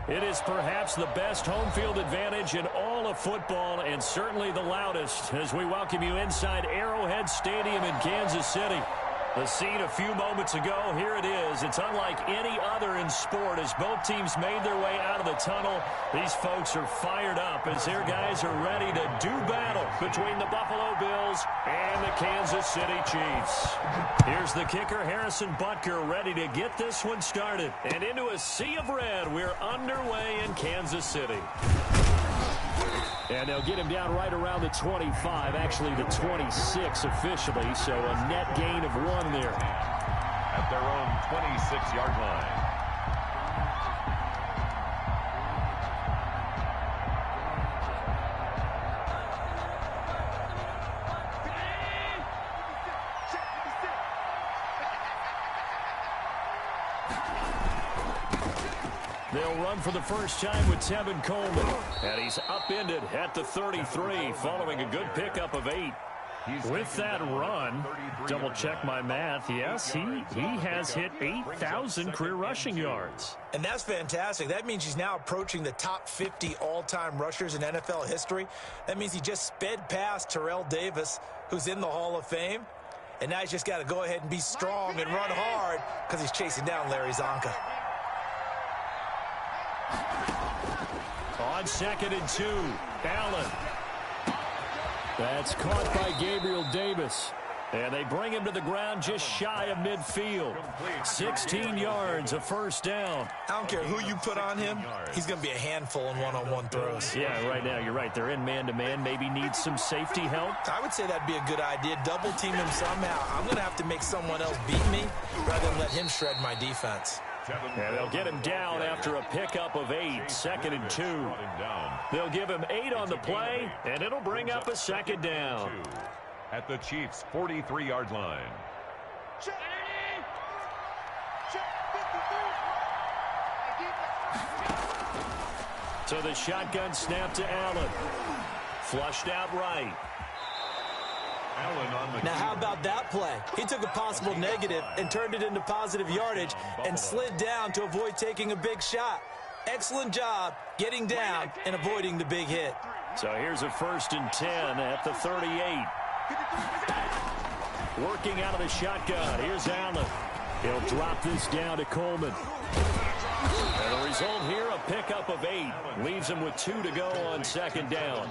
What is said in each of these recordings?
It is perhaps the best home field advantage in all of football and certainly the loudest as we welcome you inside Arrowhead Stadium in Kansas City. The scene a few moments ago, here it is. It's unlike any other in sport as both teams made their way out of the tunnel. These folks are fired up as their guys are ready to do battle between the Buffalo Bills and the Kansas City Chiefs. Here's the kicker, Harrison Butker, ready to get this one started. And into a sea of red, we're underway in Kansas City. And they'll get him down right around the 25, actually the 26 officially, so a net gain of 1 there. At their own 26-yard line. They'll run for the first time with Tevin Coleman. And he's upended at the 33 following a good pickup of 8. With that run, double check my math, yes, he has hit 8,000 career rushing yards. And that's fantastic. That means he's now approaching the top 50 all-time rushers in NFL history. That means he just sped past Terrell Davis, who's in the Hall of Fame. And now he's just got to go ahead and be strong and run hard because he's chasing down Larry Zonka. On 2nd and 2, Allen. That's caught by Gabriel Davis. And they bring him to the ground just shy of midfield. 16 yards, a first down. I don't care who you put on him, he's going to be a handful in one-on-one throws. Yeah, right now, you're right. They're in man-to-man, maybe need some safety help. I would say that'd be a good idea. Double team him somehow. I'm going to have to make someone else beat me rather than let him shred my defense. And they'll get him down after a pickup of 8, 2nd and 2. They'll give him 8 on the play, and it'll bring up a 2nd down. At the Chiefs' 43-yard line. So the shotgun snap to Allen. Flushed out right. Now, how about that play? He took a possible negative and turned it into positive yardage and slid down to avoid taking a big shot. Excellent job getting down and avoiding the big hit. So here's a 1st and 10 at the 38. Working out of the shotgun. Here's Allen. He'll drop this down to Coleman. And the result here, a pickup of 8. Leaves him with 2 to go on 2nd down.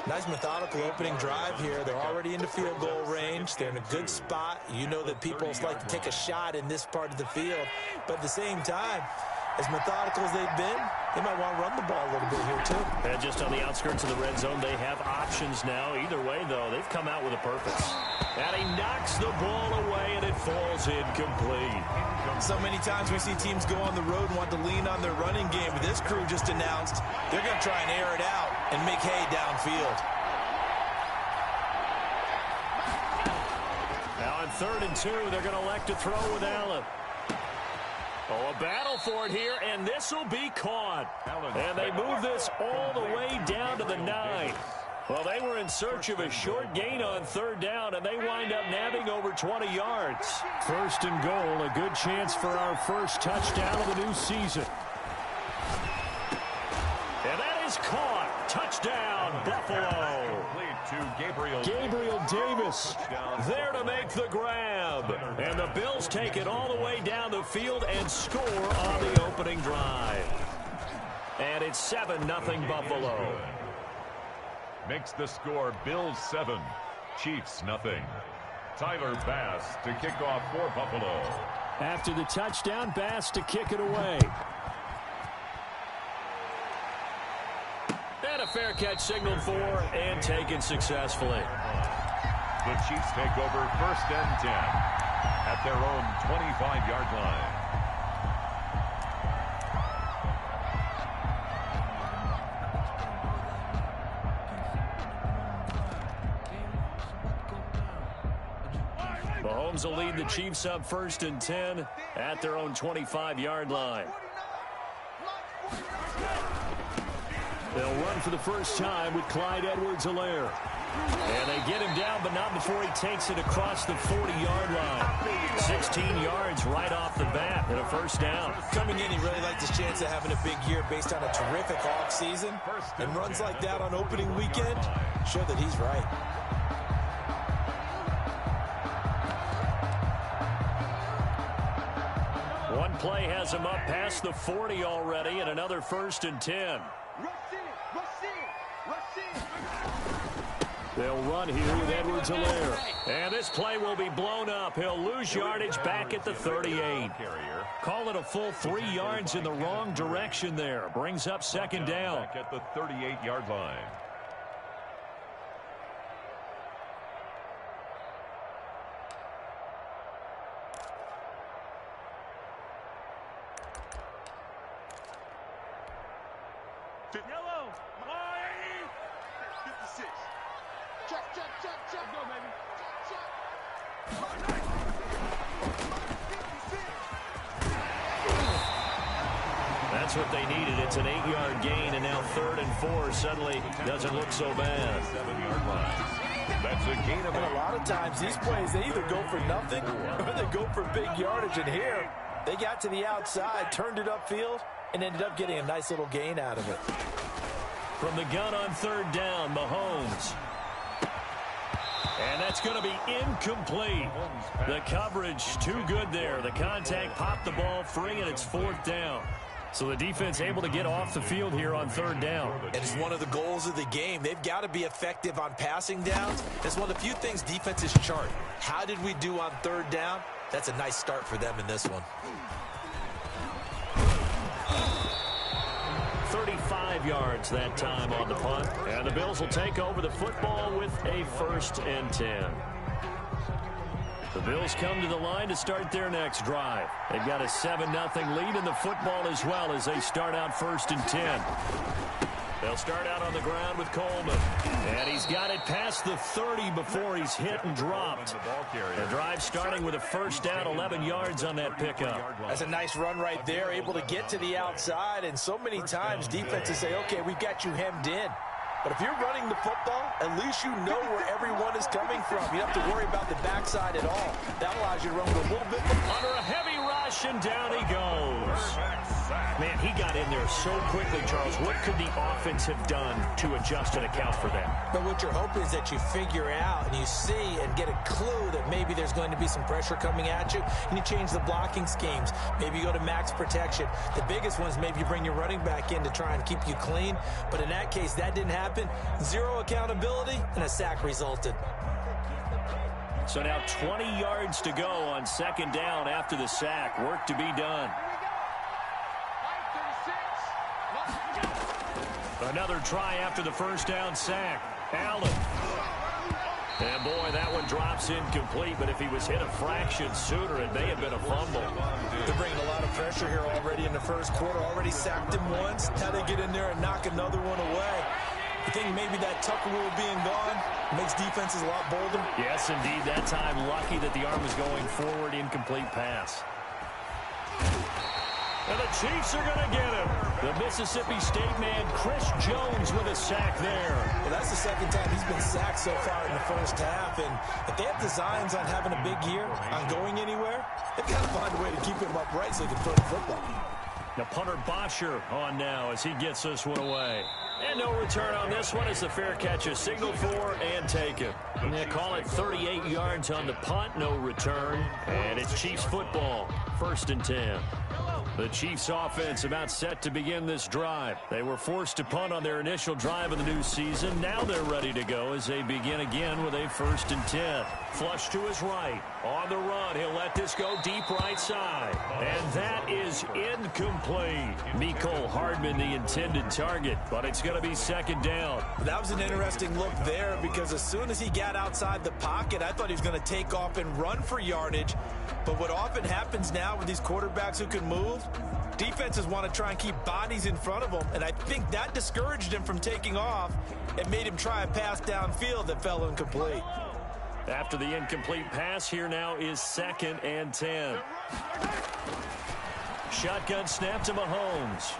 Nice methodical opening drive here. They're already into field goal range. They're in a good spot. You know that people like to take a shot in this part of the field. But at the same time, as methodical as they've been, they might want to run the ball a little bit here too. And just on the outskirts of the red zone, they have options now. Either way, though, they've come out with a purpose. And he knocks the ball away, and it falls incomplete. So many times we see teams go on the road and want to lean on their running game. But this crew just announced they're going to try and air it out and make hay downfield. Now on 3rd and 2, they're going to elect to throw with Allen. Oh, a battle for it here, and this will be caught. And they move this all the way down to the 9. Well, they were in search of a short gain on 3rd down, and they wind up nabbing over 20 yards. 1st and goal, a good chance for our first touchdown of the new season. And that is caught. Touchdown, Buffalo. Gabriel Davis there to make the grab. And the Bills take it all the way down the field and score on the opening drive. And it's 7-0 Buffalo. Makes the score Bills 7, Chiefs nothing. Tyler Bass to kick off for Buffalo. After the touchdown, Bass to kick it away. And a fair catch signaled for and taken successfully. The Chiefs take over 1st and 10 at their own 25-yard line. Mahomes will lead the Chiefs up 1st and 10 at their own 25-yard line. They'll run for the first time with Clyde Edwards-Helaire. And they get him down, but not before he takes it across the 40-yard line. 16 yards right off the bat and a first down. Coming in, he really liked his chance of having a big year based on a terrific offseason. And runs like that on opening weekend show that he's right. One play has him up past the 40 already, and another 1st and 10. They'll run here with Edwards-Helaire. And this play will be blown up. He'll lose yardage back at the 38. Call it a full 3 yards in the wrong direction there. Brings up 2nd down. Back at the 38-yard line. Yellow. 56. Check. Go, baby. Check. That's what they needed. It's an 8-yard gain, and now 3rd and 4 suddenly doesn't look so bad. 7-yard line. That's a gain of And a lot of times, these plays, they either go for nothing or they go for big yardage. And here, they got to the outside, turned it upfield, and ended up getting a nice little gain out of it. From the gun on 3rd down, Mahomes. And that's going to be incomplete. The coverage too good there. The contact popped the ball free, and it's 4th down. So the defense able to get off the field here on 3rd down. And it's one of the goals of the game. They've got to be effective on passing downs. It's one of the few things defenses chart. How did we do on 3rd down? That's a nice start for them in this one. 35 yards that time on the punt. And the Bills will take over the football with a 1st and 10. The Bills come to the line to start their next drive. They've got a 7-0 lead in the football as well as they start out 1st and 10. They'll start out on the ground with Coleman. And he's got it past the 30 before he's hit and dropped. The drive starting with a 1st down, 11 yards on that pickup. That's a nice run right there, able to get to the outside. And so many times defenses say, okay, we've got you hemmed in. But if you're running the football, at least you know where everyone is coming from. You don't have to worry about the backside at all. That allows you to run with a little bit under a heavy rush, and down he goes. Man, he got in there so quickly, Charles. What could the offense have done to adjust and account for that? But what you're hoping is that you figure out and you see and get a clue that maybe there's going to be some pressure coming at you, and you change the blocking schemes. Maybe you go to max protection. The biggest one is maybe you bring your running back in to try and keep you clean. But in that case, that didn't happen. Zero accountability, and a sack resulted. So now 20 yards to go on 2nd down after the sack. Work to be done. Another try after the 1st down sack. Allen. And boy, that one drops incomplete, but if he was hit a fraction sooner, it may have been a fumble. They're bringing a lot of pressure here already in the 1st quarter. Already sacked him once. Now they get in there and knock another one away. I think maybe that Tucker rule being gone makes defenses a lot bolder. Yes, indeed. That time, lucky that the arm was going forward. Incomplete pass. And the Chiefs are going to get him. The Mississippi State man, Chris Jones, with a sack there. Well, that's the 2nd time he's been sacked so far in the 1st half. And if they have designs on having a big year, on going anywhere, they've got to find a way to keep him upright so he can throw the football. Now punter Bosher on now as he gets this one away. And no return on this one as the fair catch is signaled for and taken. And they call it 38 yards on the punt, no return. And it's Chiefs football, 1st and 10. The Chiefs offense about set to begin this drive. They were forced to punt on their initial drive of the new season. Now they're ready to go as they begin again with a 1st and 10. Flush to his right. On the run, he'll let this go deep right side. And that is incomplete. Mecole Hardman, the intended target, but it's going to be 2nd down. That was an interesting look there because as soon as he got outside the pocket, I thought he was going to take off and run for yardage. But what often happens now with these quarterbacks who can move, defenses want to try and keep bodies in front of them, and I think that discouraged him from taking off and made him try a pass downfield that fell incomplete. After the incomplete pass, here now is 2nd and 10. Shotgun snap to Mahomes.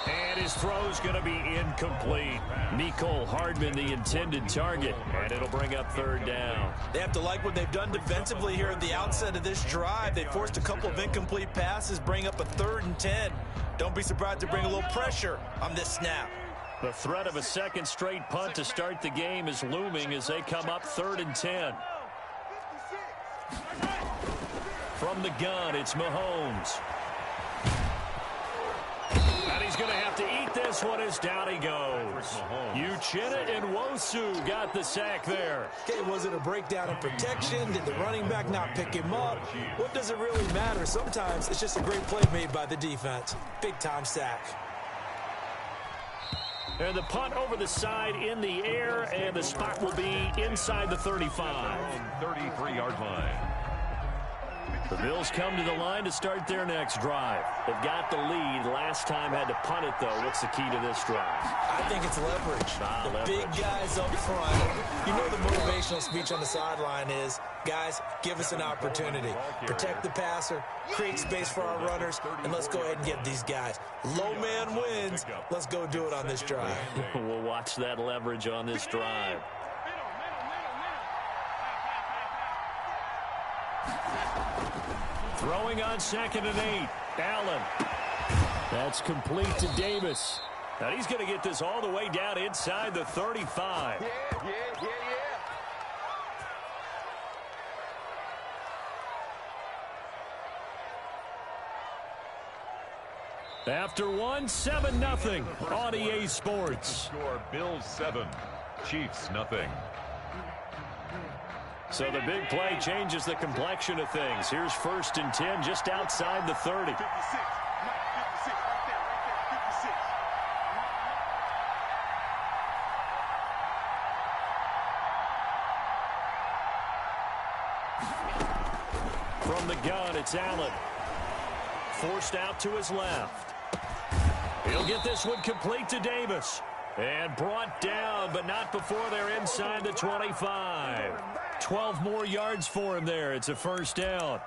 And his throw's going to be incomplete. Mecole Hardman, the intended target, and it'll bring up third down. They have to like what they've done defensively here at the outset of this drive. They forced a couple of incomplete passes, bring up a 3rd and 10. Don't be surprised to bring a little pressure on this snap. The threat of a second straight punt to start the game is looming as they come up 3rd and 10. From the gun, it's Mahomes. And he's going to have to eat this one as down he goes. Uchenna Nwosu got the sack there. Okay, was it a breakdown in protection? Did the running back not pick him up? What does it really matter? Sometimes it's just a great play made by the defense. Big-time sack. And the punt over the side in the air, and the spot will be inside the 35. 33-yard line. The Bills come to the line to start their next drive. They've got the lead. Last time had to punt it, though. What's the key to this drive? I think it's leverage. Big guys up front. You know the motivational speech on the sideline is, guys, give us an opportunity. Protect the passer, create space for our runners, and let's go ahead and get these guys. Low man wins. Let's go do it on this drive. We'll watch that leverage on this drive. Throwing on 2nd and 8. Allen. That's complete to Davis. And he's going to get this all the way down inside the 35. After one, 7-0 on EA Sports. Score Bills 7, Chiefs nothing. So the big play changes the complexion of things. Here's 1st and 10 just outside the 30. 56. From the gun, it's Allen. Forced out to his left. He'll get this one complete to Davis. And brought down, but not before they're inside the 25. 12 more yards for him there. It's a 1st down.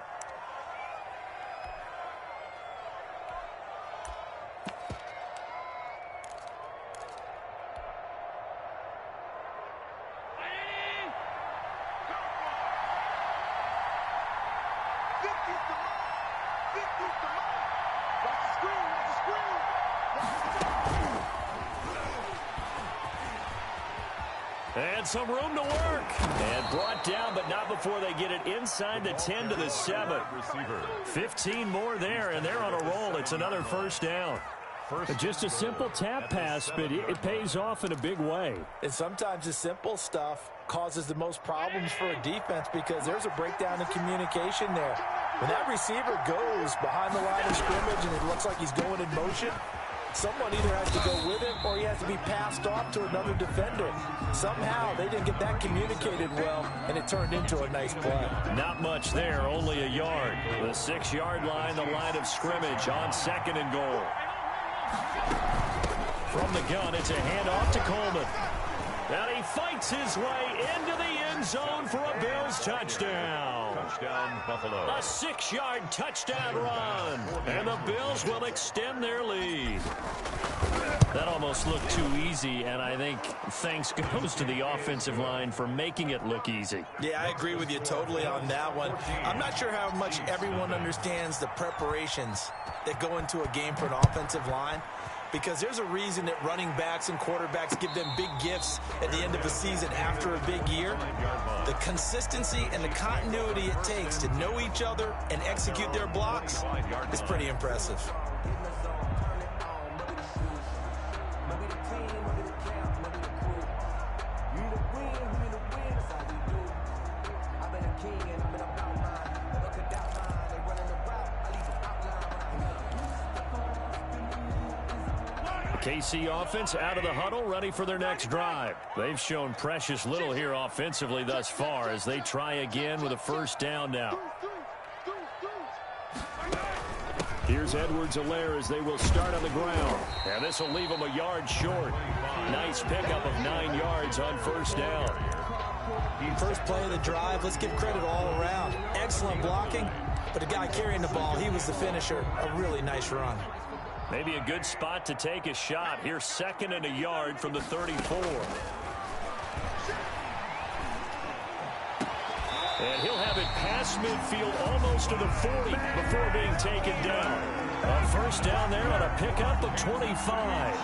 And some room to work. And brought down, but not before they get it inside the 10 to the 7. 15 more there, and they're on a roll. It's another 1st down. Just a simple tap pass, but it pays off in a big way. And sometimes the simple stuff causes the most problems for a defense because there's a breakdown in communication there. When that receiver goes behind the line of scrimmage and it looks like he's going in motion, someone either has to go with him or he has to be passed off to another defender. Somehow they didn't get that communicated well, and it turned into a nice play. Not much there, only a yard. The 6-yard line, the line of scrimmage on 2nd and goal. From the gun, it's a handoff to Coleman. And he fights his way into the end zone for a Bills touchdown. Touchdown, Buffalo. A 6-yard touchdown run. And the Bills will extend their lead. That almost looked too easy, and I think thanks goes to the offensive line for making it look easy. Yeah, I agree with you totally on that one. I'm not sure how much everyone understands the preparations that go into a game for an offensive line, because there's a reason that running backs and quarterbacks give them big gifts at the end of a season after a big year. The consistency and the continuity it takes to know each other and execute their blocks is pretty impressive. KC offense out of the huddle, ready for their next drive. They've shown precious little here offensively thus far as they try again with a 1st down now. Here's Edwards-Helaire as they will start on the ground. And this will leave them a yard short. Nice pickup of 9 yards on 1st down. First play of the drive, let's give credit all around. Excellent blocking, but the guy carrying the ball, he was the finisher. A really nice run. Maybe a good spot to take a shot. Here's 2nd and a yard from the 34. And he'll have it past midfield almost to the 40 before being taken down. A first down there on a pickup of 25.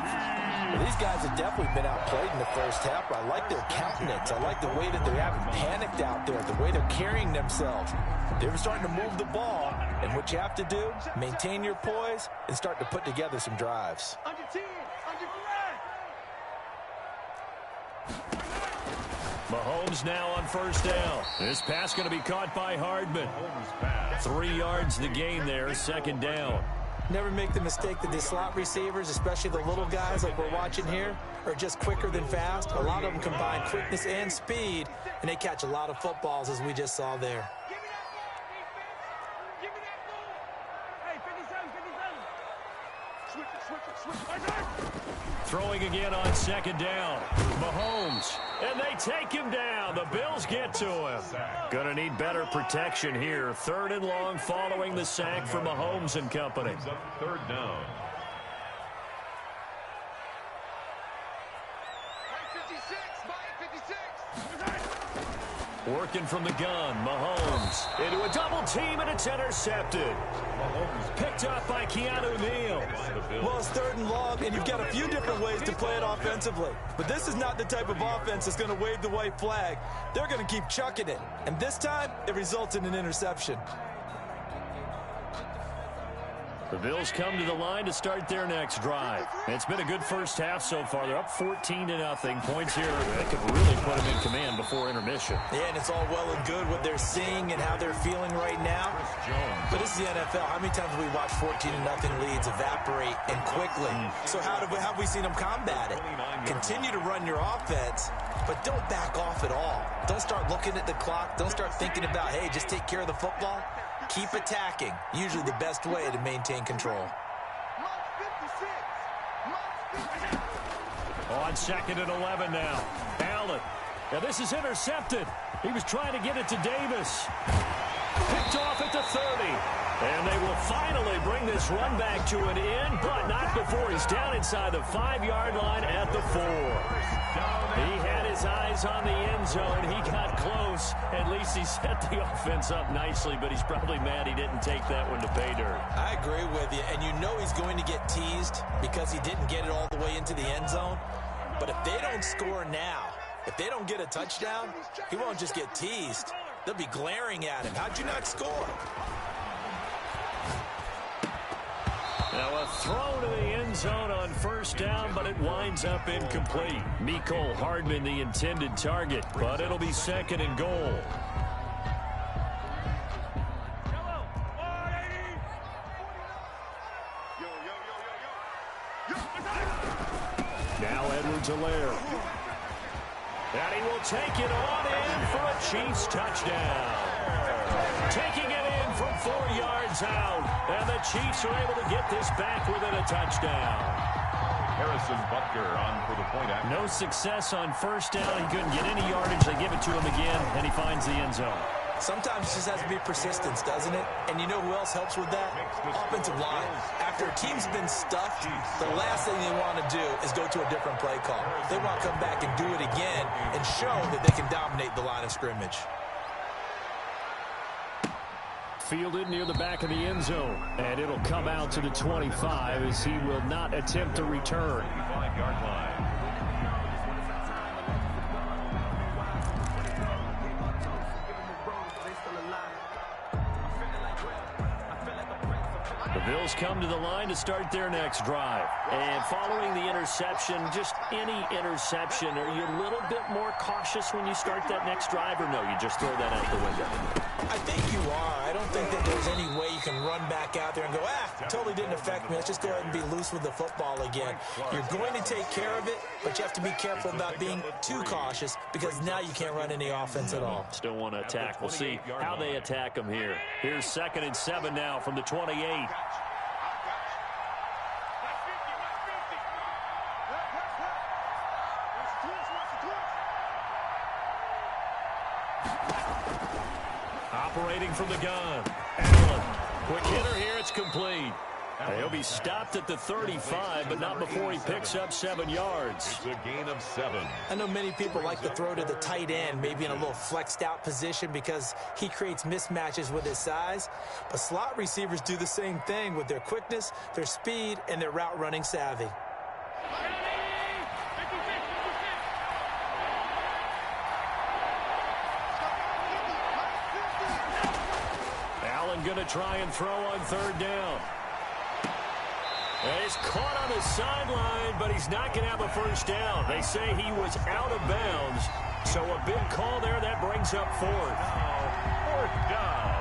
Well, these guys have definitely been outplayed in the first half. I like their countenance. I like the way that they haven't panicked out there, the way they're carrying themselves. They're starting to move the ball, and what you have to do, maintain your poise and start to put together some drives. Under 10, under 5. Mahomes now on first down. This pass going to be caught by Hardman. 3 yards the gain there, 2nd down. Never make the mistake that the slot receivers, especially the little guys like we're watching here, are just quicker than fast. A lot of them combine quickness and speed, and they catch a lot of footballs, as we just saw there. Give me that ball. Hey, 57, 57. Switch it. Throwing again on 2nd down. Mahomes, and they take him down. The Bills get to him. Going to need better protection here. 3rd and long following the sack for Mahomes and company. 3rd down. 56. Working from the gun, Mahomes into a double team, and it's intercepted. Picked up by Keanu Neal. Well, it's 3rd and long, and you've got a few different ways to play it offensively. But this is not the type of offense that's going to wave the white flag. They're going to keep chucking it. And this time, it results in an interception. The Bills come to the line to start their next drive. It's been a good first half so far. They're up 14-0. Points here that could really put them in command before intermission. Yeah, and it's all well and good what they're seeing and how they're feeling right now. But this is the NFL. How many times have we watched 14-0 leads evaporate and quickly? So how have we seen them combat it? Continue to run your offense, but don't back off at all. Don't start looking at the clock. Don't start thinking about, hey, just take care of the football. Keep attacking. Usually the best way to maintain control. On 2nd and 11 now. Allen. Now this is intercepted. He was trying to get it to Davis. Picked off at the 30. And they will finally bring this run back to an end, but not before he's down inside the 5-yard line at the 4. He had his eyes on the end zone. He got close. At least he set the offense up nicely, but he's probably mad he didn't take that one to pay dirt. I agree with you, and you know he's going to get teased because he didn't get it all the way into the end zone. But if they don't score now, if they don't get a touchdown, he won't just get teased. They'll be glaring at him. How'd you not score? Now a throw to the end zone on first down, but it winds up incomplete. Mecole Hardman the intended target, but it'll be 2nd and goal. Now Edwards-Helaire. And he will take it on in for a Chiefs touchdown. Taking it in from 4 yards out. And the Chiefs are able to get this back within a touchdown. Harrison Butker on for the point after. No success on first down. He couldn't get any yardage. They give it to him again, and he finds the end zone. Sometimes it just has to be persistence, doesn't it? And you know who else helps with that? Offensive line. After a team's been stuffed, the last thing they want to do is go to a different play call. They want to come back and do it again and show that they can dominate the line of scrimmage. Fielded near the back of the end zone, and it'll come out to the 25 as he will not attempt to return. 5-yard line. The Bills come to the line to start their next drive. And following the interception, just any interception, are you a little bit more cautious when you start that next drive, or no, you just throw that out the window? I think you are. I don't think that there's any way you can run back out there and go, totally didn't affect me. Let's just go ahead and be loose with the football again. You're going to take care of it, but you have to be careful about being too cautious because now you can't run any offense at all. Still want to attack. We'll see how they attack them here. Here's 2nd and 7 now from the 28. Operating from the gun. Allen. Quick hitter here. It's complete. He'll be stopped at the 35, but not before he picks up 7 yards. It's a gain of 7. I know many people like to throw to the tight end, maybe in a little flexed out position because he creates mismatches with his size. But slot receivers do the same thing with their quickness, their speed, and their route running savvy. Allen going to try and throw on 3rd down. And he's caught on the sideline, but he's not going to have a 1st down. They say he was out of bounds. So a big call there. That brings up 4th. 4th down.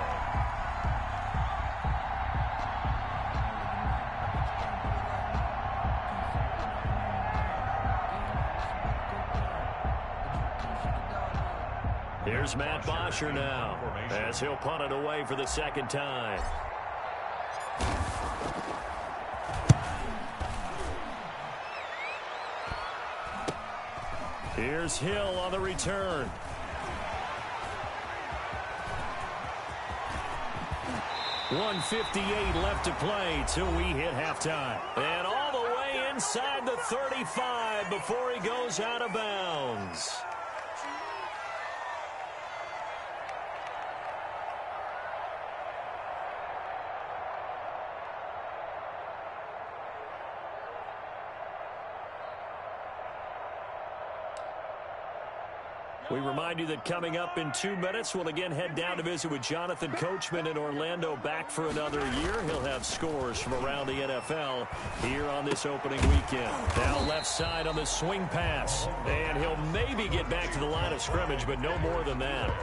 Here's Matt Bosher now, as he'll punt it away for the 2nd time. Here's Hill on the return. .158 left to play till we hit halftime. And all the way inside the 35 before he goes out of bounds. We remind you that coming up in 2 minutes, we'll again head down to visit with Jonathan Coachman in Orlando, back for another year. He'll have scores from around the NFL here on this opening weekend. Now left side on the swing pass. And he'll maybe get back to the line of scrimmage, but no more than that.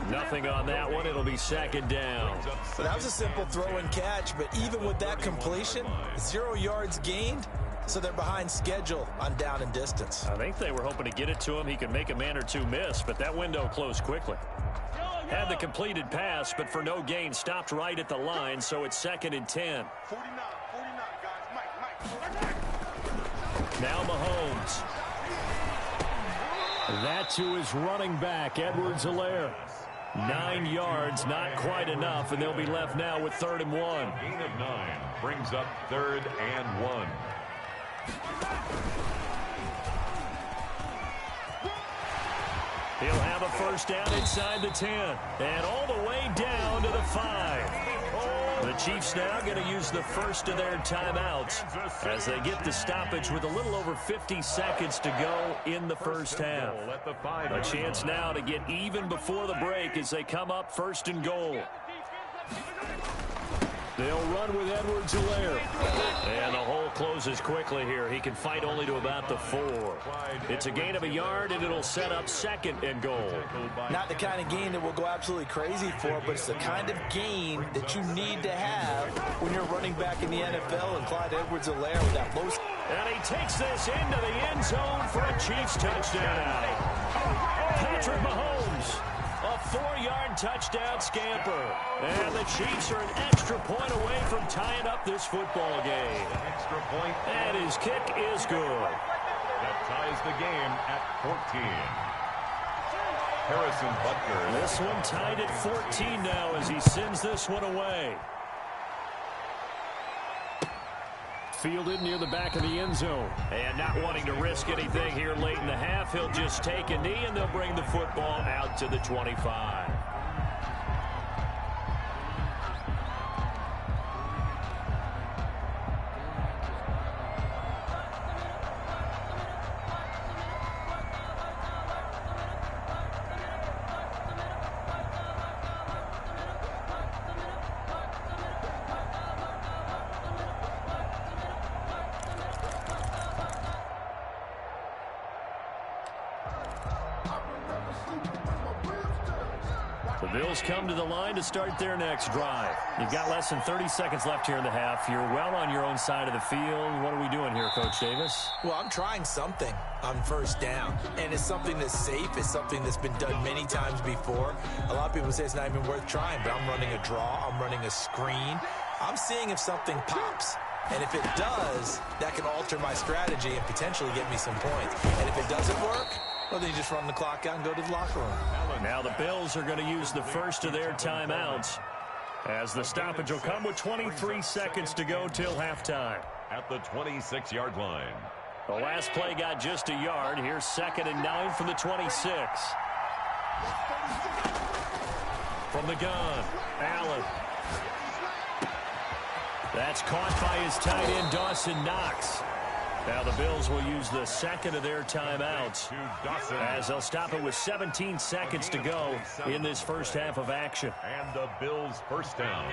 Nothing on that one. It'll be 2nd down. Well, that was a simple throw and catch, but even with that completion, 0 yards gained. So they're behind schedule on down and distance. I think they were hoping to get it to him. He could make a man or two miss, but that window closed quickly. Had the completed pass, but for no gain, stopped right at the line, so it's 2nd and 10. 49, guys. Mike. Now Mahomes. That to his running back, Edwards-Helaire. 9 yards, not quite enough, and they'll be left now with 3rd and 1. Gain of 9 brings up 3rd and 1. He'll have a 1st down inside the 10 and all the way down to the 5. The Chiefs now going to use the first of their timeouts as they get the stoppage with a little over 50 seconds to go in the first half. A chance now to get even before the break as they come up 1st and goal. They'll run with Edwards-Helaire. And the hole closes quickly here. He can fight only to about the 4. It's a gain of 1 yard, and it'll set up 2nd and goal. Not the kind of gain that we'll go absolutely crazy for, but it's the kind of gain that you need to have when you're running back in the NFL, and Clyde Edwards-Helaire with that low. And he takes this into the end zone for a Chiefs touchdown. Patrick Mahomes. A 4-yard touchdown scamper. And the Chiefs are an extra point away from tying up this football game. Extra point. And his kick is good. That ties the game at 14. Harrison Butker. This one tied at 14 now as he sends this one away. Fielded near the back of the end zone. And not wanting to risk anything here late in the half, he'll just take a knee and they'll bring the football out to the 25. The Bills come to the line to start their next drive. You've got less than 30 seconds left here in the half. You're well on your own side of the field. What are we doing here, Coach Davis? Well, I'm trying something on 1st down, and it's something that's safe. It's something that's been done many times before. A lot of people say it's not even worth trying, but I'm running a draw. I'm running a screen. I'm seeing if something pops. And if it does, that can alter my strategy and potentially get me some points. And if it doesn't work, well, then you just run the clock out and go to the locker room. Now the Bills are going to use the first of their timeouts. As the stoppage will come with 23 seconds to go till halftime. At the 26-yard line. The last play got just a yard. Here's 2nd and 9 from the 26. From the gun, Allen. That's caught by his tight end, Dawson Knox. Now the Bills will use the second of their timeouts as they'll stop it with 17 seconds to go in this first half of action. And the Bills' first down.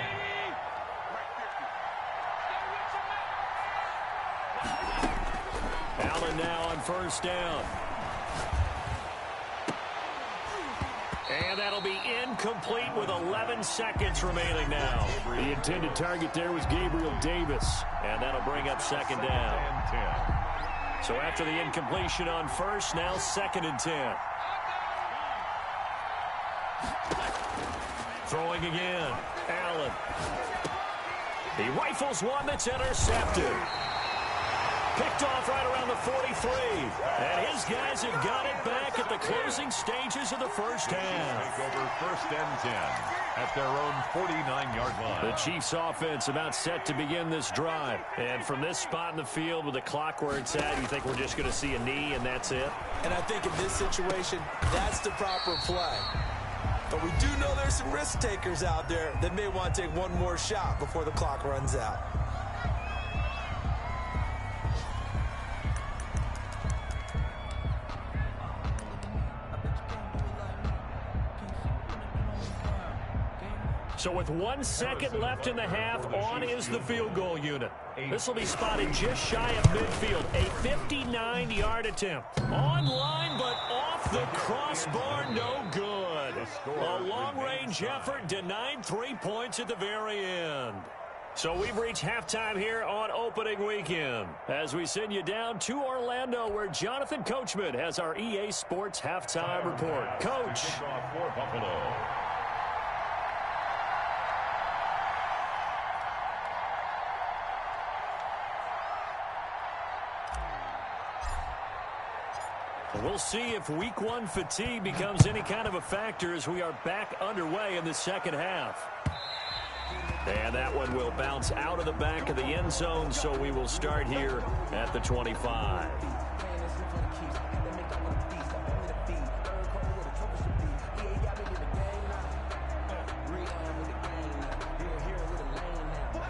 Allen now on first down. And that'll be incomplete with 11 seconds remaining now. The intended target there was Gabriel Davis. And that'll bring up 2nd down. So after the incompletion on first, now 2nd and 10. Throwing again. Allen. He rifles one that's intercepted. Picked off right around the 43. And his guys have got it back at the closing stages of the first half. Take over 1st and 10 at their own 49-yard line. The Chiefs offense about set to begin this drive. And from this spot in the field with the clock where it's at, you think we're just going to see a knee and that's it? And I think in this situation, that's the proper play. But we do know there's some risk takers out there that may want to take one more shot before the clock runs out. So with 1 second left in the half, on is the field goal unit. This will be spotted just shy of midfield. A 59-yard attempt. On line, but off the crossbar, no good. A long-range effort denied 3 points at the very end. So we've reached halftime here on opening weekend. As we send you down to Orlando, where Jonathan Coachman has our EA Sports halftime report. Coach. For Buffalo. We'll see if week 1 fatigue becomes any kind of a factor as we are back underway in the second half. And that one will bounce out of the back of the end zone, so we will start here at the 25.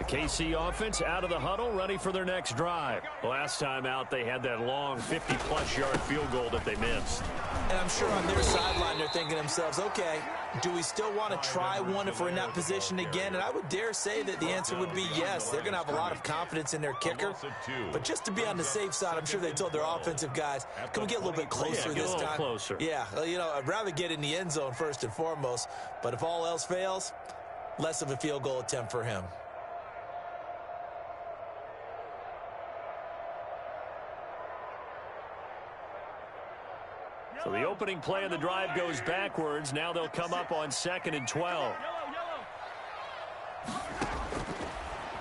KC offense out of the huddle, ready for their next drive. Last time out, they had that long 50-plus yard field goal that they missed. And I'm sure on their sideline, they're thinking to themselves, okay, do we still want to try one if we're in that position again? And I would dare say that the answer would be yes. They're going to have a lot of confidence in their kicker. But just to be on the safe side, I'm sure they told their offensive guys, can we get a little bit closer this time? Closer. Yeah, you know, I'd rather get in the end zone first and foremost. But if all else fails, less of a field goal attempt for him. So the opening play of the drive goes backwards. Now they'll come up on 2nd and 12.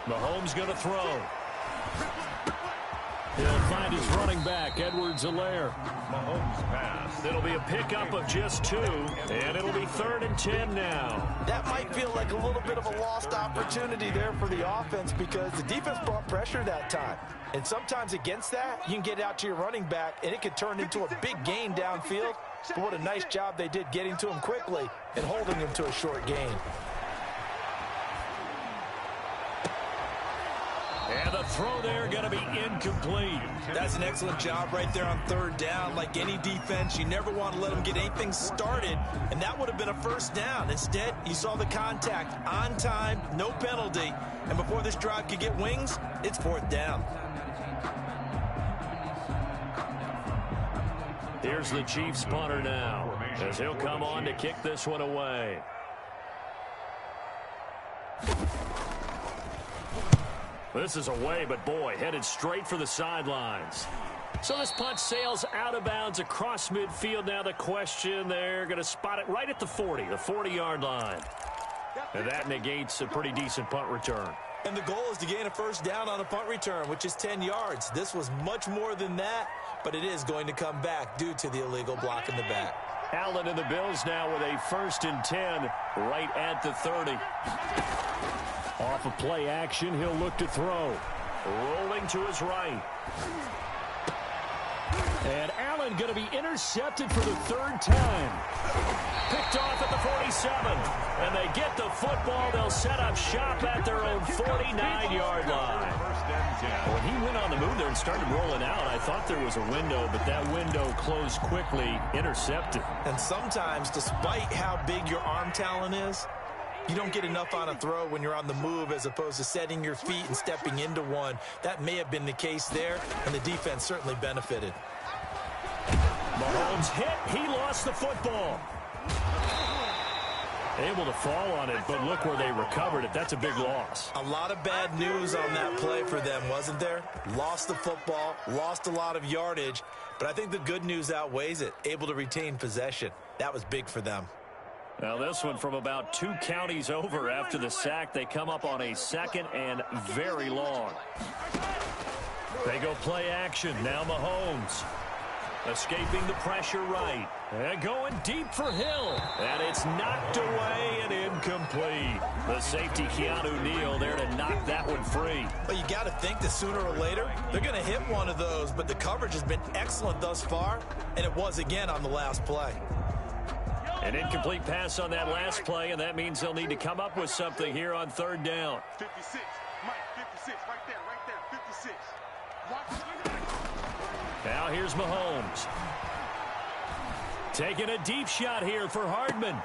Mahomes going to throw. He'll find his running back, Edwards-Helaire. Mahomes pass. It'll be a pickup of just 2, and it'll be 3rd and 10 now. That might feel like a little bit of a lost opportunity there for the offense because the defense brought pressure that time. And sometimes against that, you can get out to your running back, and it could turn into a big gain downfield. But what a nice job they did getting to him quickly and holding him to a short gain. And the throw there going to be incomplete. That's an excellent job right there on 3rd down. Like any defense, you never want to let them get anything started, and that would have been a first down. Instead, you saw the contact on time, no penalty, and before this drive could get wings, it's 4th down. Here's the Chiefs punter now, as he'll come on to kick this one away. This is away, but boy, headed straight for the sidelines. So this punt sails out of bounds across midfield. Now the question, they're going to spot it right at the 40, the 40-yard line. And that negates a pretty decent punt return. And the goal is to gain a first down on a punt return, which is 10 yards. This was much more than that, but it is going to come back due to the illegal block in the back. Allen and the Bills now with a 1st and 10 right at the 30. Off of play action, he'll look to throw. Rolling to his right. And Allen going to be intercepted for the 3rd time. Picked off at the 47. And they get the football. They'll set up shop at their own 49-yard line. When he went on the move there and started rolling out, I thought there was a window, but that window closed quickly, intercepted. And sometimes, despite how big your arm talent is, you don't get enough on a throw when you're on the move as opposed to setting your feet and stepping into one. That may have been the case there, and the defense certainly benefited. Mahomes hit. He lost the football. Able to fall on it, but look where they recovered it. That's a big loss. A lot of bad news on that play for them, wasn't there? Lost the football, lost a lot of yardage, but I think the good news outweighs it. Able to retain possession. That was big for them. Now this one from about 2 counties over after the sack. They come up on a 2nd and very long. They go play action. Now Mahomes. Escaping the pressure right. And going deep for Hill. And it's knocked away and incomplete. The safety, Keanu Neal, there to knock that one free. Well, you got to think that sooner or later, they're going to hit one of those. But the coverage has been excellent thus far. And it was again on the last play. An incomplete pass on that last play. And that means they'll need to come up with something here on 3rd down. 56. Mike, 56. Right there. 56. Watch. Now here's Mahomes. Taking a deep shot here for Hardman.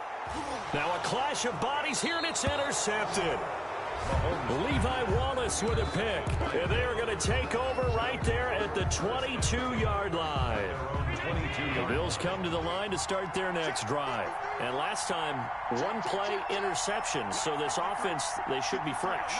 Now a clash of bodies here, and it's intercepted. Levi Wallace with a pick. And they're going to take over right there at the 22-yard line. The Bills come to the line to start their next drive. And last time, 1-play interception. So this offense, they should be fresh.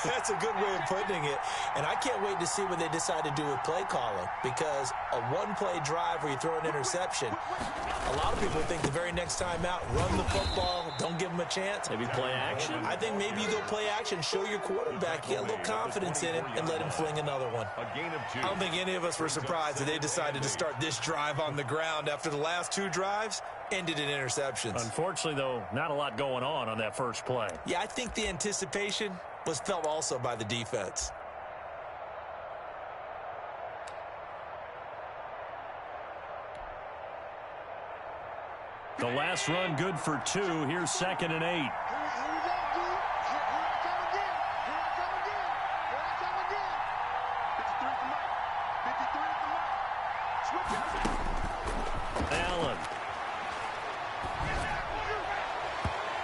That's a good way of putting it. And I can't wait to see what they decide to do with play calling. Because a 1-play drive where you throw an interception, a lot of people think the very next time out, run the football, don't give them a chance. Maybe play action? I think maybe you go play action, show your quarterback, get a little confidence in him, and let him fling another one. A gain of 2. I don't think any of us were surprised that they decided to start this drive on the ground after the last 2 drives ended in interceptions. Unfortunately, though, not a lot going on that first play. Yeah, I think the anticipation was felt also by the defense. The last run good for 2. Here's 2nd and 8. Allen.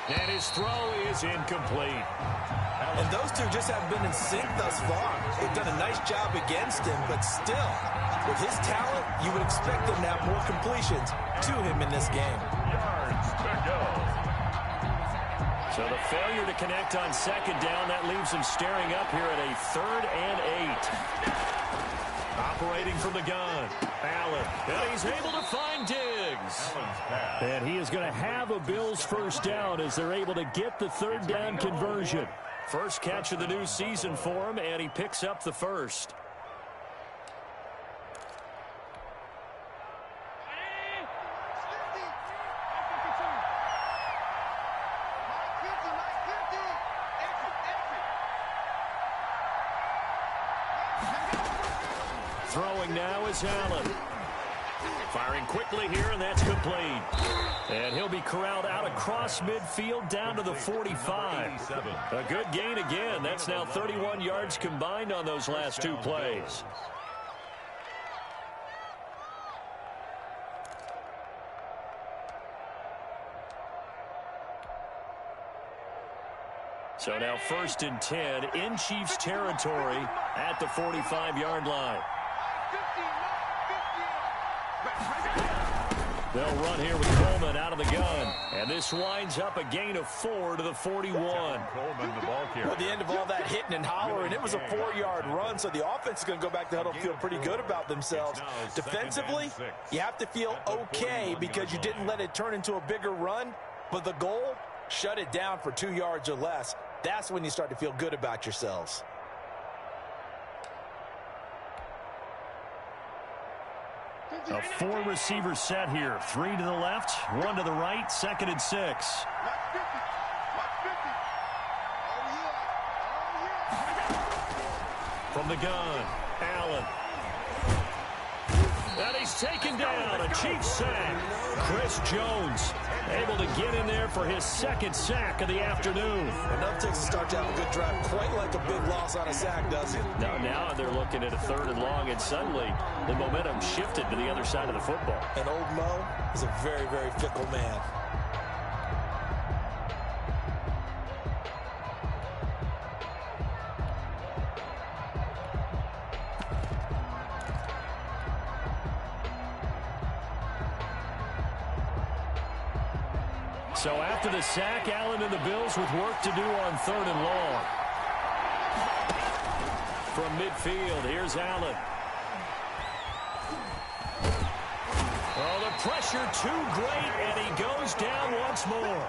And his throw is incomplete. And those two just haven't been in sync thus far. They've done a nice job against him, but still, with his talent, you would expect them to have more completions to him in this game. Yards to go. So the failure to connect on 2nd down, that leaves him staring up here at a 3rd and 8. Operating from the gun, Allen, and he's able to find Diggs. And he is going to have a Bills 1st down as they're able to get the 3rd down conversion. First catch of the new season for him, and he picks up the 1st. Throwing now is Allen. Firing quickly here, and that's complete. And he'll be corralled out across midfield down to the 45. A good gain again. That's now 31 yards combined on those last 2 plays. So now 1st and 10 in Chiefs territory at the 45-yard line. They'll run here with Coleman out of the gun. And this winds up a gain of 4 to the 41. Coleman, the ball carrier. At the end of all that hitting and hollering, it was a 4-yard run, so the offense is going to go back to huddle, feel pretty good about themselves. Defensively, you have to feel okay because you didn't let it turn into a bigger run, but the goal, shut it down for 2 yards or less. That's when you start to feel good about yourselves. A 4-receiver set here. 3 to the left, 1 to the right, 2nd and 6. Watch 50. Watch 50. Oh, yeah. From the gun, Allen. And he's taken down. A Chiefs sack. Chris Jones able to get in there for his 2nd sack of the afternoon. Enough takes to start to have a good drive. Quite like a big loss on a sack, does it? Now they're looking at a 3rd and long, and suddenly the momentum shifted to the other side of the football. And old Mo is a very, very fickle man. So after the sack, Allen and the Bills with work to do on 3rd and long. From midfield, here's Allen. Oh, the pressure too great, and he goes down once more.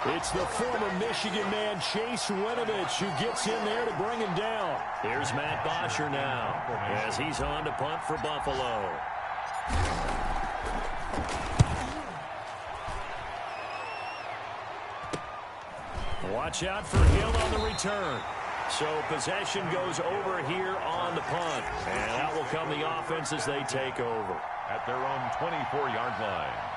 It's the former Michigan man, Chase Winovich, who gets in there to bring him down. Here's Matt Bosher now, as he's on to punt for Buffalo. Watch out for Hill on the return. So possession goes over here on the punt. And that will come the offense as they take over. At their own 24-yard line.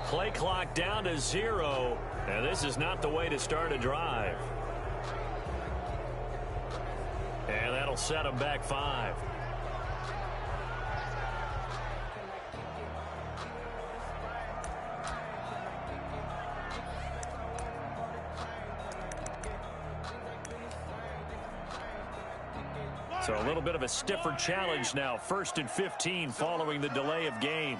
Play clock down to 0, and this is not the way to start a drive. And that'll set them back 5. So a little bit of a stiffer challenge now. 1st and 15 following the delay of game.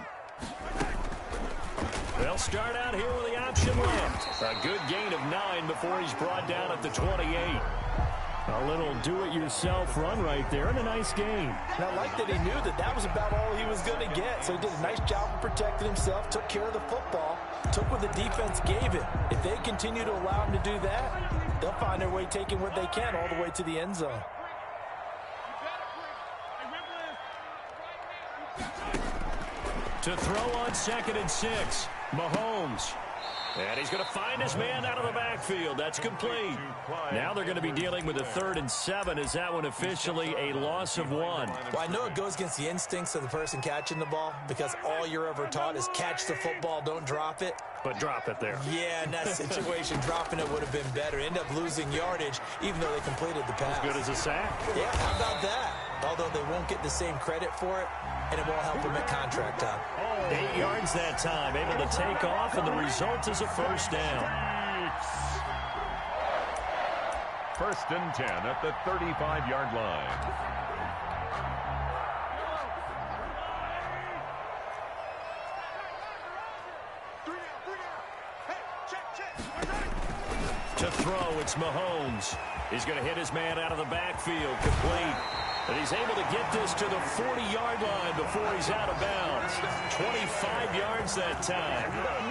They'll start out here with the option left. A good gain of 9 before he's brought down at the 28. A little do-it-yourself run right there, and a nice gain. And I like that he knew that that was about all he was going to get. So he did a nice job of protecting himself, took care of the football, took what the defense gave him. If they continue to allow him to do that, they'll find their way taking what they can all the way to the end zone. To throw on 2nd and 6, Mahomes. And he's going to find his man out of the backfield. That's complete. Now they're going to be dealing with a 3rd and 7. Is that one officially a loss of 1? Well, I know it goes against the instincts of the person catching the ball because all you're ever taught is catch the football, don't drop it. But drop it there. Yeah, in that situation, dropping it would have been better. End up losing yardage, even though they completed the pass. As good as a sack. Yeah, how about that? Although they won't get the same credit for it, and it won't help them at contract time. 8 yards that time, able to take off, and the result is a 1st down. 1st and 10 at the 35-yard line. To throw, it's Mahomes. He's going to hit his man out of the backfield, complete. And he's able to get this to the 40-yard line before he's out of bounds. 25 yards that time.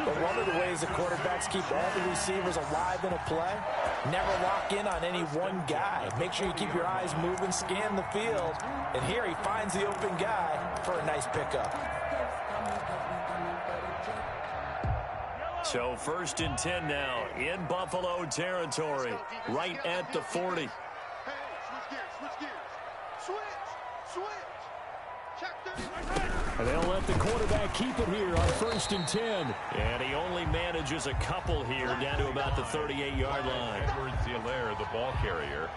But one of the ways the quarterbacks keep all the receivers alive in a play, never lock in on any one guy. Make sure you keep your eyes moving, scan the field. And here he finds the open guy for a nice pickup. So 1st and 10 now in Buffalo territory, right at the 40. Hey, switch gears, switch gears. Switch. Check 30. And they'll let the quarterback keep it here on 1st and 10. And he only manages a couple here down to about the 38-yard line. Edwards-Helaire, the ball carrier.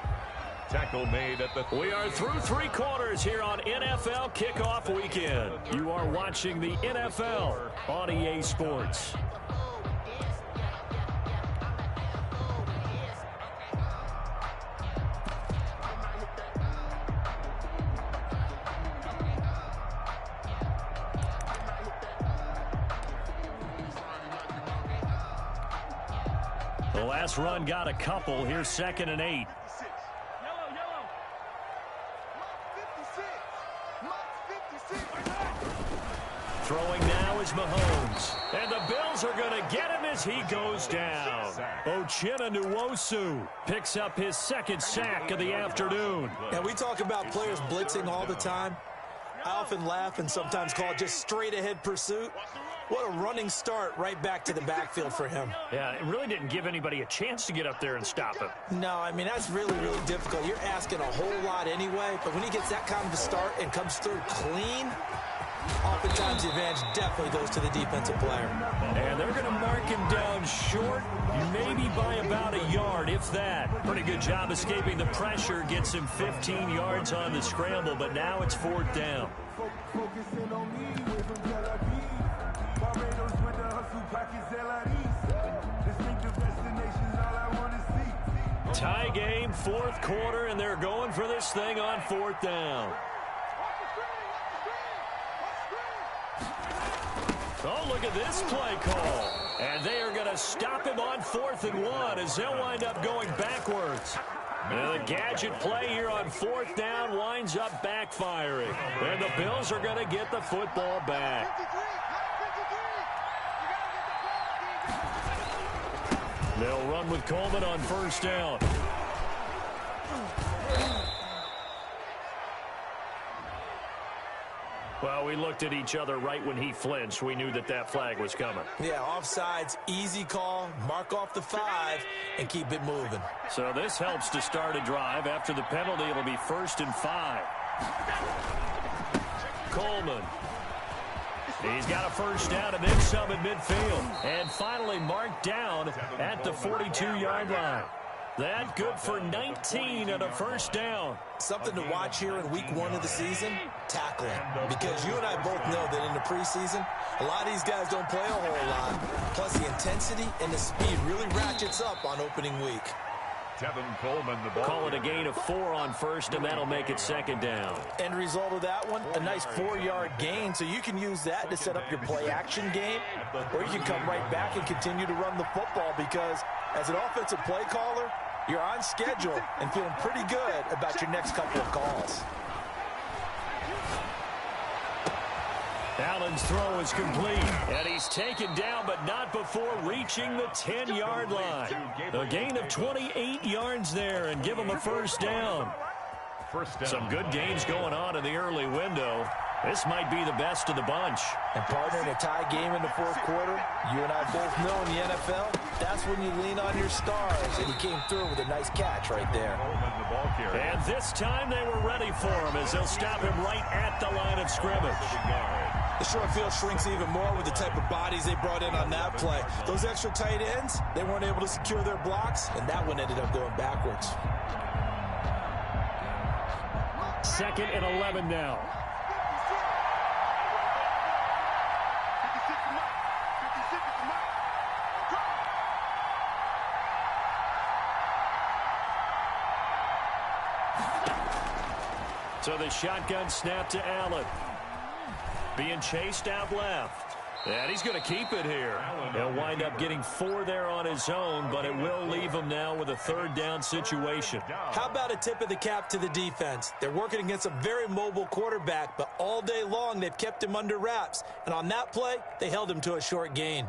Tackle made at the... We are through 3 quarters here on NFL Kickoff Weekend. You are watching the NFL on EA Sports. The last run got a couple. Here's 2nd and 8. Throwing now is Mahomes. And the Bills are going to get him as he goes down. Uchenna Nwosu picks up his 2nd sack of the afternoon. And we talk about players blitzing all the time. I often laugh and sometimes call it just straight-ahead pursuit. What a running start right back to the backfield for him. Yeah, it really didn't give anybody a chance to get up there and stop him. No, I mean, that's really, really difficult. You're asking a whole lot anyway, but when he gets that kind of a start and comes through clean, oftentimes the advantage definitely goes to the defensive player. And they're going to mark him down short, maybe by about a yard, if that. Pretty good job escaping the pressure. Gets him 15 yards on the scramble, but now it's 4th down. Tie game, 4th quarter, and they're going for this thing on 4th down. Oh, look at this play call. And they are going to stop him on 4th and 1 as they'll wind up going backwards. And the gadget play here on 4th down winds up backfiring. And the Bills are going to get the football back. They'll run with Coleman on 1st down. Well, we looked at each other right when he flinched. We knew that that flag was coming. Yeah, offsides, easy call, mark off the 5, and keep it moving. So this helps to start a drive. After the penalty, it'll be 1st and 5. Coleman. He's got a 1st down and then some at midfield. And finally marked down at the 42-yard line. That good for 19 and a 1st down. Something to watch here in week 1 of the season, tackling. Because you and I both know that in the preseason, a lot of these guys don't play a whole lot. Plus the intensity and the speed really ratchets up on opening week. Tevin Coleman, the ball. Call it a gain of 4 on 1st, and that'll make it 2nd down. End result of that one, a nice 4-yard gain, so you can use that to set up your play-action game, or you can come right back and continue to run the football because as an offensive play caller, you're on schedule and feeling pretty good about your next couple of calls. Allen's throw is complete, and he's taken down, but not before reaching the 10-yard line. A gain of 28 yards there, and give him a 1st down. Some good games going on in the early window. This might be the best of the bunch. And partner, in a tie game in the 4th quarter, you and I both know in the NFL, that's when you lean on your stars, and he came through with a nice catch right there. And this time they were ready for him as they'll stop him right at the line of scrimmage. The short field shrinks even more with the type of bodies they brought in on that play. Those extra tight ends, they weren't able to secure their blocks, and that one ended up going backwards. 2nd and 11 now. So the shotgun snap to Allen. Being chased out left. And he's going to keep it here. He'll wind up getting 4 there on his own, but it will leave him now with a 3rd down situation. How about a tip of the cap to the defense? They're working against a very mobile quarterback, but all day long they've kept him under wraps. And on that play, they held him to a short gain.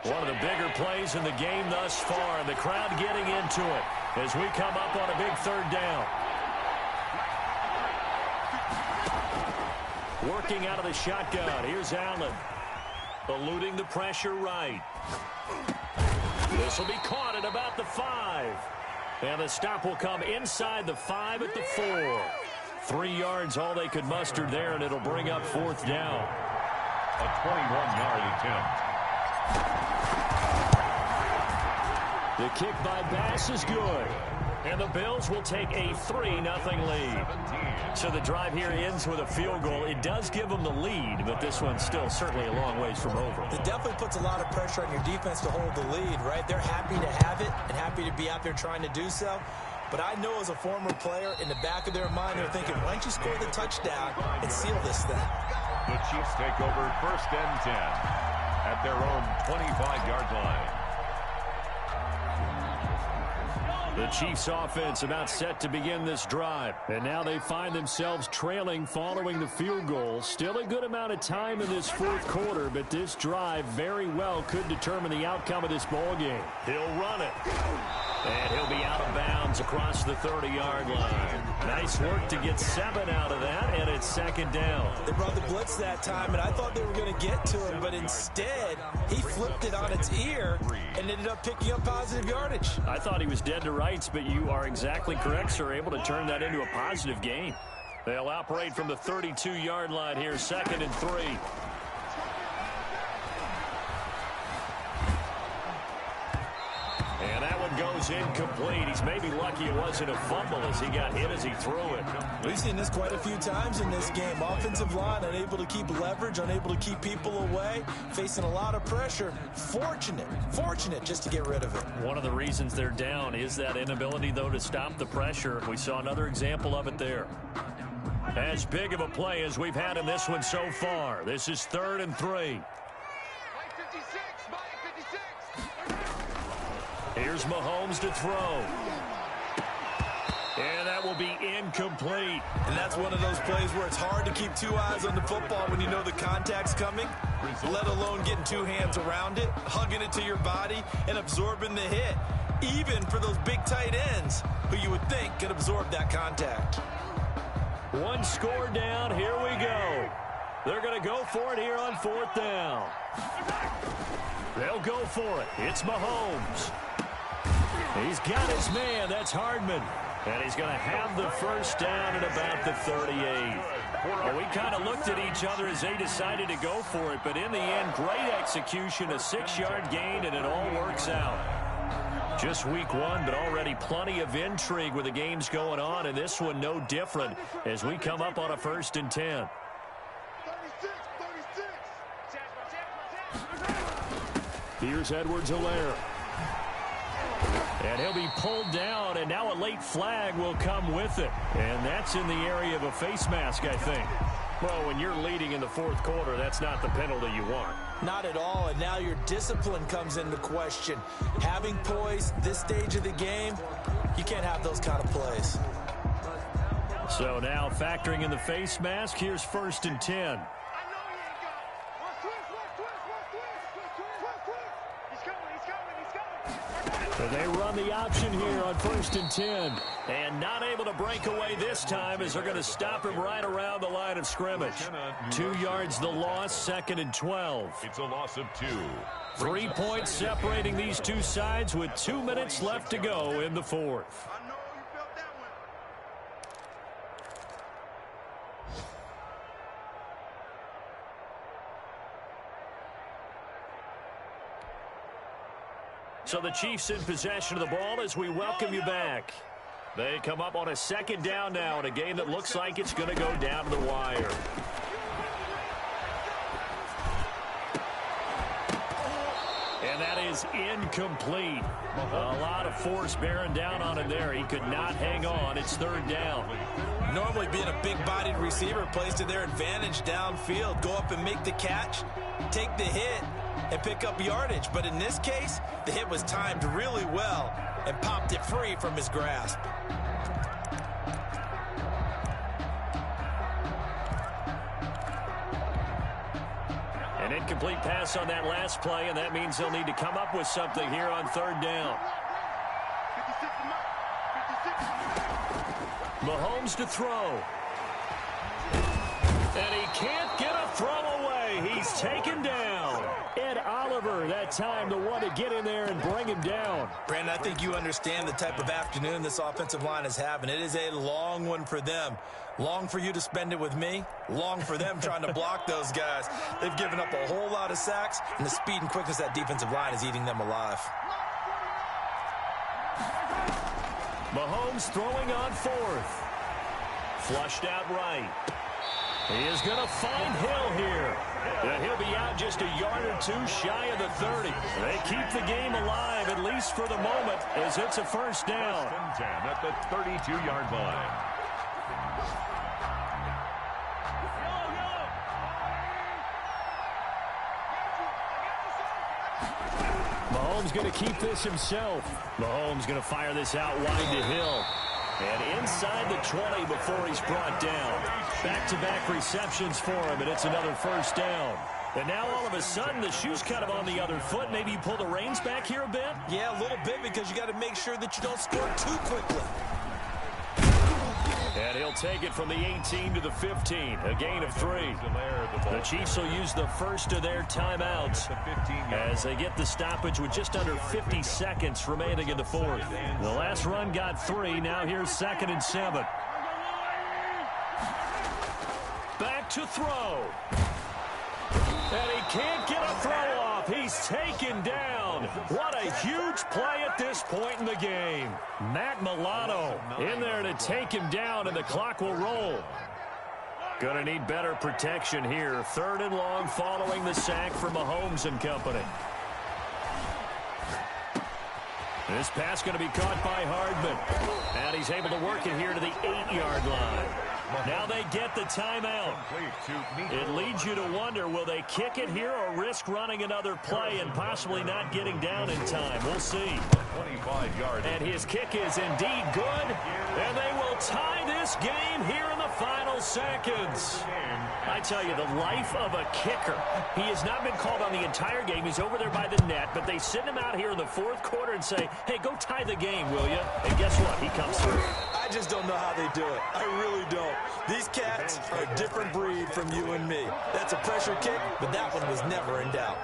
One of the bigger plays in the game thus far, and the crowd getting into it as we come up on a big 3rd down. Working out of the shotgun. Here's Allen. Eluding the pressure right. This will be caught at about the 5. And the stop will come inside the 5 at the 4. 3 yards all they could muster there, and it'll bring up 4th down. A 21-yard attempt. The kick by Bass is good. And the Bills will take a 3-0 lead. So the drive here ends with a field goal. It does give them the lead, but this one's still certainly a long ways from over. It definitely puts a lot of pressure on your defense to hold the lead, right? They're happy to have it and happy to be out there trying to do so. But I know as a former player, in the back of their mind, they're thinking, why don't you score the touchdown and seal this thing? The Chiefs take over 1st and 10 at their own 25-yard line. The Chiefs offense about set to begin this drive. And now they find themselves trailing following the field goal. Still a good amount of time in this fourth quarter, but this drive very well could determine the outcome of this ball game. He'll run it. And he'll be out of bounds across the 30-yard line. Nice work to get 7 out of that, and it's 2nd down. They brought the blitz that time, and I thought they were going to get to him, but instead, he flipped it on its ear and ended up picking up positive yardage. I thought he was dead to rights, but you are exactly correct, sir, able to turn that into a positive gain. They'll operate from the 32-yard line here, 2nd and 3. And that one goes incomplete. He's maybe lucky it wasn't a fumble as he got hit as he threw it. We've seen this quite a few times in this game. Offensive line unable to keep leverage, unable to keep people away, facing a lot of pressure. Fortunate just to get rid of it. One of the reasons they're down is that inability, though, to stop the pressure. We saw another example of it there. As big of a play as we've had in this one so far. This is 3rd and 3. Here's Mahomes to throw. And that will be incomplete. And that's one of those plays where it's hard to keep 2 eyes on the football when you know the contact's coming, let alone getting 2 hands around it, hugging it to your body, and absorbing the hit, even for those big tight ends who you would think could absorb that contact. 1 score down. Here we go. They're going to go for it here on 4th down. They'll go for it. It's Mahomes. He's got his man. That's Hardman. And he's going to have the 1st down at about the 38. Well, we kind of looked at each other as they decided to go for it. But in the end, great execution, a 6-yard gain, and it all works out. Just week 1, but already plenty of intrigue with the games going on. And this one no different as we come up on a 1st and 10. Here's Edwards-Helaire. And he'll be pulled down, and now a late flag will come with it. And that's in the area of a face mask, I think. Well, when you're leading in the 4th quarter, that's not the penalty you want. Not at all, and now your discipline comes into question. Having poise this stage of the game, you can't have those kind of plays. So now factoring in the face mask, here's 1st and 10. So they run the option here on 1st and 10. And not able to break away this time as they're going to stop him right around the line of scrimmage. 2 yards the loss, 2nd and 12. It's a loss of 2. 3 points separating these two sides with 2 minutes left to go in the 4th. So the Chiefs in possession of the ball as we welcome you back. They come up on a 2nd down now in a game that looks like it's going to go down to the wire. And that is incomplete. A lot of force bearing down on him there. He could not hang on. It's 3rd down. Normally being a big-bodied receiver plays to their advantage downfield. Go up and make the catch, take the hit, and pick up yardage. But in this case, the hit was timed really well and popped it free from his grasp. An incomplete pass on that last play, and that means they'll need to come up with something here on 3rd down. Mahomes to throw. And he can't get a throw away. He's taken down. Ed Oliver, that time the one to get in there and bring him down. Brandon, I think you understand the type of afternoon this offensive line is having. It is a long one for them. Long for you to spend it with me. Long for them trying to block those guys. They've given up a whole lot of sacks, and the speed and quickness of that defensive line is eating them alive. Mahomes throwing on 4th. Flushed out right. He is going to find Hill here. And he'll be out just a yard or two shy of the 30. They keep the game alive, at least for the moment, as it's a first down. First and 10 at the 32-yard line. Mahomes going to keep this himself. Mahomes going to fire this out wide to Hill. And inside the 20 before he's brought down. Back-to-back receptions for him, and it's another first down. And now all of a sudden the shoe's kind of on the other foot. Maybe you pull the reins back here a bit? Yeah, a little bit, because you got to make sure that you don't score too quickly. And he'll take it from the 18 to the 15, a gain of 3. The Chiefs will use the first of their timeouts as they get the stoppage with just under 50 seconds remaining in the fourth. The last run got 3. Now here's 2nd and 7. Back to throw. And he can't get a throw off. He's taken down. What a huge play at this point in the game. Matt Milano in there to take him down, and the clock will roll. Gonna need better protection here. 3rd and long following the sack from Mahomes and company. This pass going to be caught by Hardman. And he's able to work it here to the 8-yard line. Now they get the timeout. It leads you to wonder, will they kick it here or risk running another play and possibly not getting down in time? We'll see. 25-yard. And his kick is indeed good. And they will tie this game here in the final seconds. I tell you, the life of a kicker. He has not been called on the entire game. He's over there by the net, but they send him out here in the 4th quarter and say, hey, go tie the game, will you? And guess what? He comes through. I just don't know how they do it. I really don't. These cats are a different breed from you and me. That's a pressure kick, but that one was never in doubt.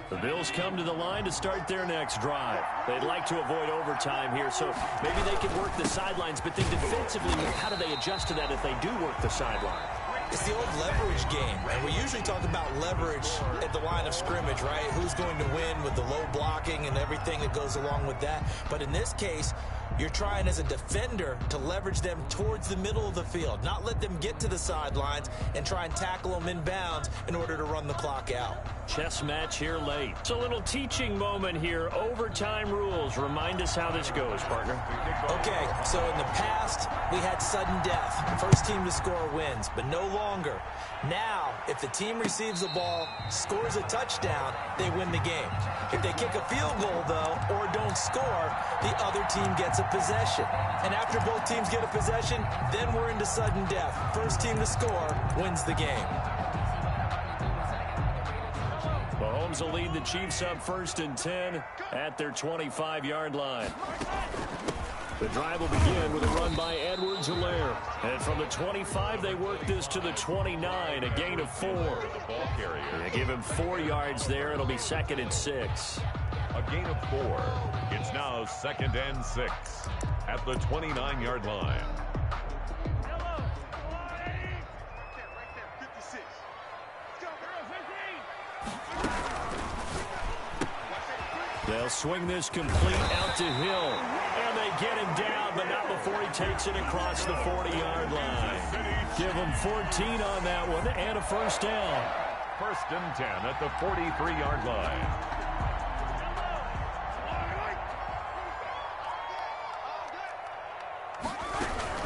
The Bills come to the line to start their next drive. They'd like to avoid overtime here, so maybe they can work the sidelines, but then defensively, how do they adjust to that if they do work the sideline? It's the old leverage game, and we usually talk about leverage at the line of scrimmage, right? Who's going to win with the low blocking and everything that goes along with that. But in this case, you're trying as a defender to leverage them towards the middle of the field, not let them get to the sidelines and try and tackle them inbounds in order to run the clock out. Chess match here late. It's a little teaching moment here. Overtime rules. Remind us how this goes, partner. Okay, so in the past, we had sudden death. First team to score wins, but no longer. Now, if the team receives the ball, scores a touchdown, they win the game. If they kick a field goal, though, or don't score, the other team gets a possession. And after both teams get a possession, then we're into sudden death. First team to score wins the game. Mahomes will lead the Chiefs up 1st and 10 at their 25-yard line. The drive will begin with a run by Edwards-Helaire. And from the 25, they work this to the 29, a gain of 4. They give him 4 yards there. It'll be 2nd and 6. A gain of 4. It's now 2nd and 6 at the 29-yard line. They'll swing this complete out to Hill. And they get him down, but not before he takes it across the 40-yard line. Give him 14 on that one and a first down. 1st and 10 at the 43-yard line.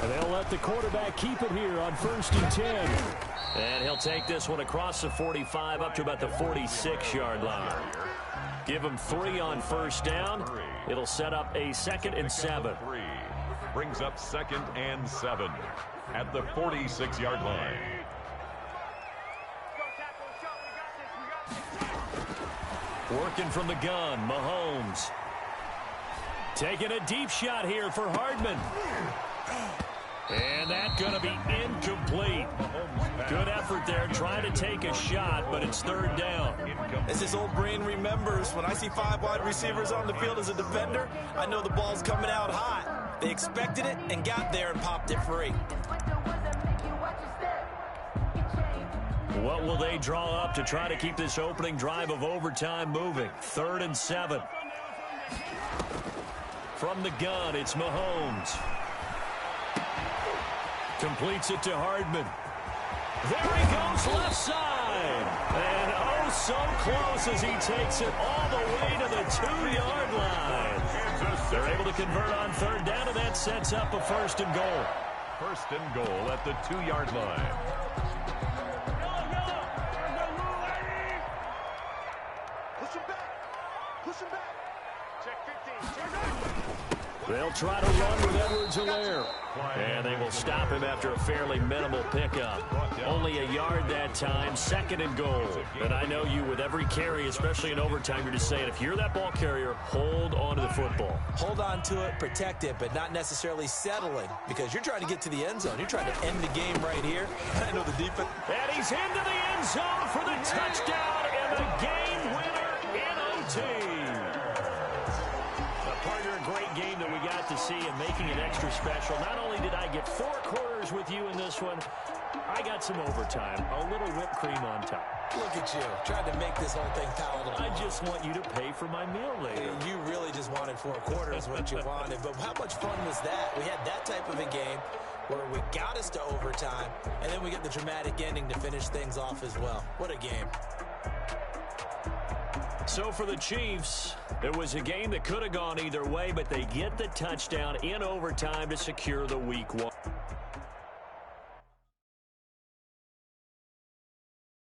And they'll let the quarterback keep it here on 1st and 10. And he'll take this one across the 45 up to about the 46-yard line. Give him 3 on first down. It'll set up a 2nd and 7. Brings up 2nd and 7 at the 46-yard line. Working from the gun, Mahomes. Taking a deep shot here for Hardman. And that's going to be incomplete. Good effort there trying to take a shot, but it's 3rd down. As his old brain remembers, when I see 5 wide receivers on the field as a defender, I know the ball's coming out hot. They expected it and got there and popped it free. What will they draw up to try to keep this opening drive of overtime moving? 3rd and 7. From the gun, it's Mahomes. Completes it to Hardman. There he goes, left side. And oh, so close as he takes it all the way to the 2-yard line. They're able to convert on third down, and that sets up a first and goal. First and goal at the 2-yard line. Push him back. Push him back. Check 15. Check 9. They'll try to run with Edwards-Helaire. And they will stop him after a fairly minimal pickup. Only a yard that time, second and goal. And I know you, with every carry, especially in overtime, you're just saying, if you're that ball carrier, hold on to the football. Hold on to it, protect it, but not necessarily settling, because you're trying to get to the end zone. You're trying to end the game right here. I know the defense. And he's into the end zone for the touchdown and the game winner in OT. Great game that we got to see and making it extra special. Not only did I get 4 quarters with you in this one, I got some overtime, a little whipped cream on top. Look at you, trying to make this whole thing palatable. I just want you to pay for my meal later. You really just wanted 4 quarters, what you wanted. But how much fun was that? We had that type of a game where we got us to overtime, and then we get the dramatic ending to finish things off as well. What a game. So for the Chiefs, it was a game that could have gone either way, but they get the touchdown in overtime to secure the Week 1.